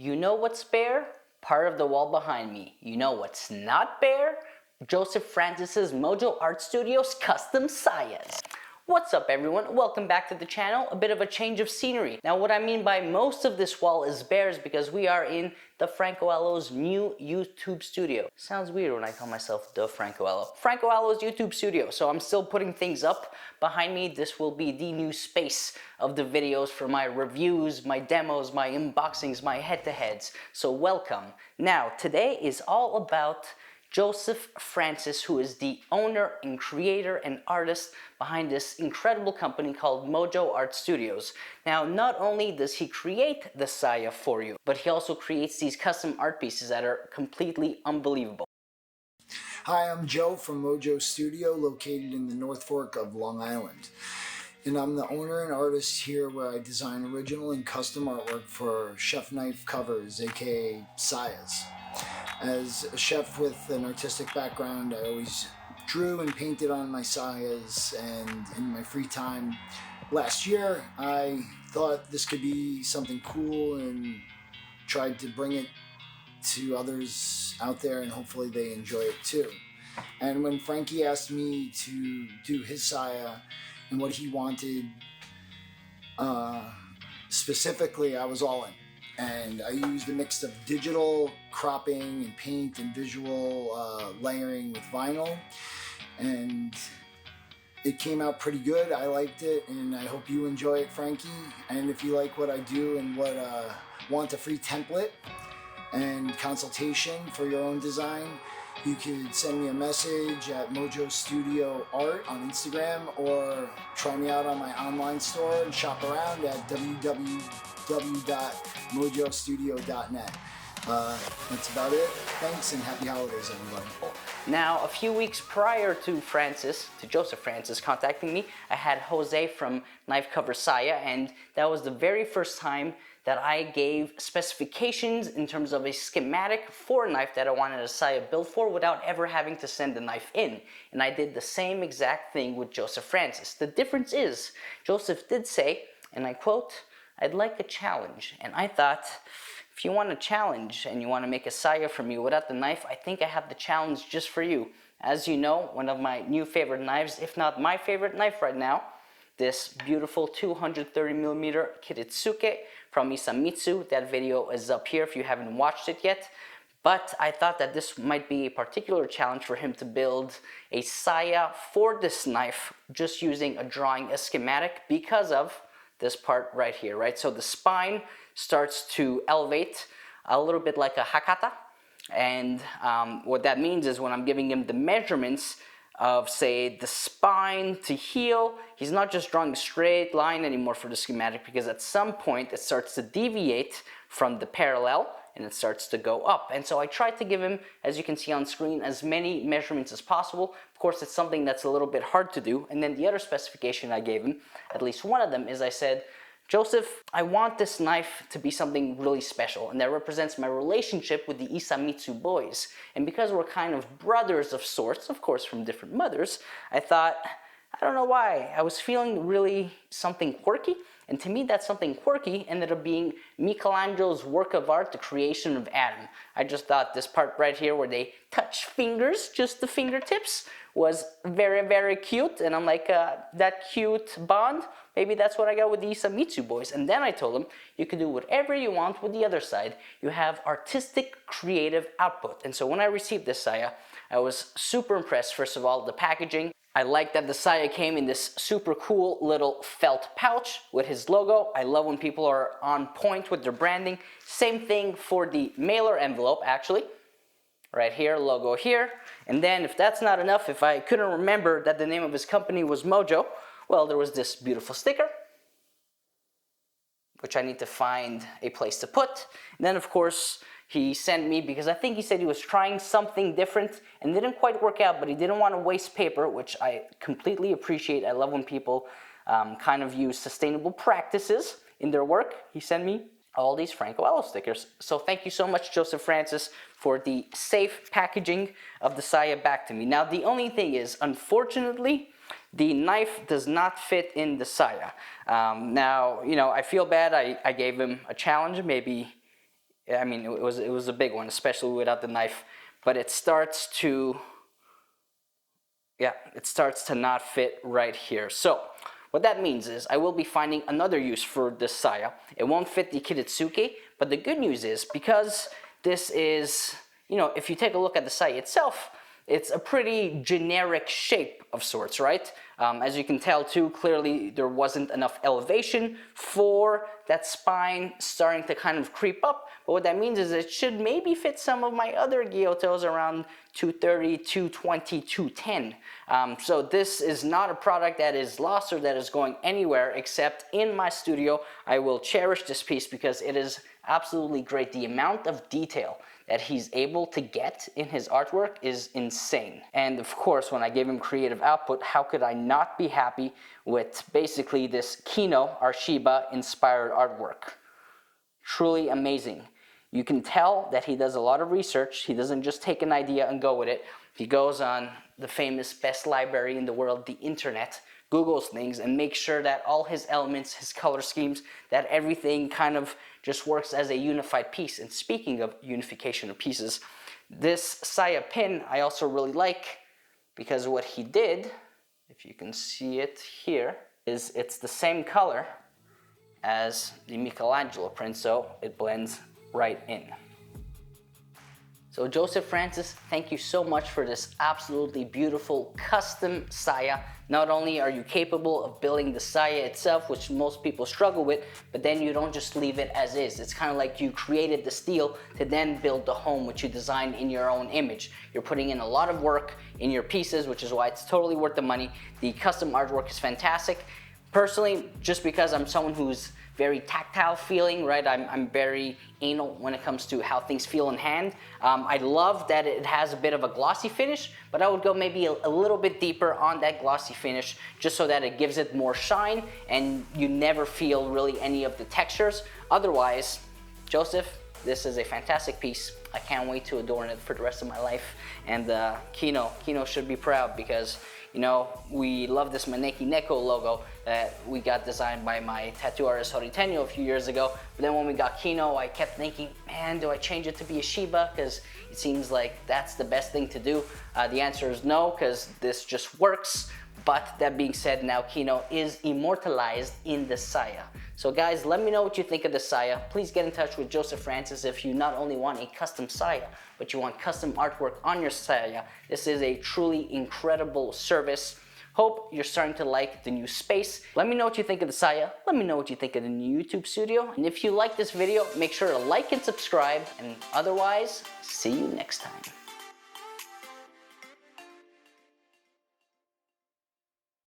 You know what's bare? Part of the wall behind me. You know what's not bare? Joseph Francis's Mojo Art Studios custom sayas. What's up everyone? Welcome back to the channel. A bit of a change of scenery. Now what I mean by most of this wall is bare is because we are in the Francoello's new YouTube studio. Sounds weird when I call myself the Francoello. Francoello's YouTube studio. So I'm still putting things up behind me. This will be the new space of the videos for my reviews, my demos, my unboxings, my head-to-heads. So welcome. Now today is all about Joseph Francis, who is the owner and creator and artist behind this incredible company called Mojo Art Studios. Now, not only does he create the saya for you, but he also creates these custom art pieces that are completely unbelievable. Hi, I'm Joe from Mojo Studio, located in the North Fork of Long Island. And I'm the owner and artist here where I design original and custom artwork for chef knife covers, aka sayas. As a chef with an artistic background, I always drew and painted on my sayas, and in my free time last year, I thought this could be something cool and tried to bring it to others out there, and hopefully they enjoy it too. And when Frankie asked me to do his saya and what he wanted specifically, I was all in. And I used a mix of digital cropping and paint and visual layering with vinyl, and it came out pretty good. I liked it, and I hope you enjoy it, Frankie. And if you like what I do and want a free template and consultation for your own design, you could send me a message at Mojo Studio Art on Instagram, or try me out on my online store and shop around at www.mojostudio.net. That's about it. Thanks and happy holidays, everybody. Now, a few weeks prior to Joseph Francis contacting me, I had Jose from Knife Cover Saya, and that was the very first time that I gave specifications in terms of a schematic for a knife that I wanted a saya built for without ever having to send the knife in. And I did the same exact thing with Joseph Francis. The difference is, Joseph did say, and I quote, "I'd like a challenge." And I thought, if you want a challenge and you want to make a saya for me without the knife, I think I have the challenge just for you. As you know, one of my new favorite knives, if not my favorite knife right now, this beautiful 230mm Kiritsuke from Isamitsu. That video is up here if you haven't watched it yet. But I thought that this might be a particular challenge for him to build a saya for this knife just using a drawing, a schematic, because of this part right here, right? So the spine starts to elevate a little bit like a hakata. And what that means is when I'm giving him the measurements of, say, the spine to heel, he's not just drawing a straight line anymore for the schematic, because at some point it starts to deviate from the parallel and it starts to go up. And so I tried to give him, as you can see on screen, as many measurements as possible. Of course, it's something that's a little bit hard to do. And then the other specification I gave him, at least one of them, is I said, "Joseph, I want this knife to be something really special, and that represents my relationship with the Isamitsu boys. And because we're kind of brothers of sorts, of course from different mothers, I thought, I don't know why, I was feeling really something quirky. And to me, that something quirky ended up being Michelangelo's work of art, The Creation of Adam. I just thought this part right here where they touch fingers, just the fingertips, was very, very cute. And I'm like, that cute bond, maybe that's what I got with the Isamitsu boys." And then I told him, you can do whatever you want with the other side. You have artistic, creative output. And so when I received this saya, I was super impressed. First of all, the packaging. I like that the saya came in this super cool little felt pouch with his logo. I love when people are on point with their branding. Same thing for the mailer envelope, actually. Right here, logo here. And then if that's not enough, if I couldn't remember that the name of his company was Mojo, well, there was this beautiful sticker, which I need to find a place to put. And then, of course, he sent me, because I think he said he was trying something different and didn't quite work out, but he didn't want to waste paper, which I completely appreciate. I love when people kind of use sustainable practices in their work. He sent me all these Francoello stickers. So thank you so much, Joseph Francis, for the safe packaging of the saya back to me. Now, the only thing is, unfortunately, the knife does not fit in the saya. Now, you know, I feel bad. I gave him a challenge. Maybe I mean, it was a big one, especially without the knife. But it starts to, yeah, it starts to not fit right here. So what that means is I will be finding another use for this saya. It won't fit the Kiritsuke, but the good news is because this is, you know, if you take a look at the saya itself, it's a pretty generic shape of sorts, right? As you can tell too, clearly there wasn't enough elevation for that spine starting to kind of creep up. But what that means is it should maybe fit some of my other Gyotos around 230, 220, 210. So this is not a product that is lost or that is going anywhere except in my studio. I will cherish this piece because it is absolutely great. The amount of detail that he's able to get in his artwork is insane. And of course, when I gave him creative output, how could I not be happy with basically this Kino Arshiba inspired artwork? Truly amazing. You can tell that he does a lot of research. He doesn't just take an idea and go with it. He goes on the famous best library in the world, the internet, Googles things, and makes sure that all his elements, his color schemes, that everything kind of just works as a unified piece. And speaking of unification of pieces, this saya pin I also really like because what he did, if you can see it here, is it's the same color as the Michelangelo print, so it blends right in. So Joseph Francis, thank you so much for this absolutely beautiful custom saya. Not only are you capable of building the saya itself, which most people struggle with, but then you don't just leave it as is. It's kind of like you created the steel to then build the home which you designed in your own image. You're putting in a lot of work in your pieces, which is why it's totally worth the money. The custom artwork is fantastic. Personally, just because I'm someone who's very tactile feeling, right? I'm very anal when it comes to how things feel in hand. I love that it has a bit of a glossy finish, but I would go maybe a little bit deeper on that glossy finish just so that it gives it more shine and you never feel really any of the textures. Otherwise, Joseph, this is a fantastic piece. I can't wait to adorn it for the rest of my life. And Kino should be proud because, you know, we love this Maneki Neko logo that we got designed by my tattoo artist Horitenyo a few years ago. But then when we got Kino, I kept thinking, man, do I change it to be a Shiba? Because it seems like that's the best thing to do. The answer is no, because this just works. But that being said, now Kino is immortalized in the saya. So guys, let me know what you think of the saya. Please get in touch with Joseph Francis if you not only want a custom saya, but you want custom artwork on your saya. This is a truly incredible service. Hope you're starting to like the new space. Let me know what you think of the saya. Let me know what you think of the new YouTube studio. And if you like this video, make sure to like and subscribe. And otherwise, see you next time.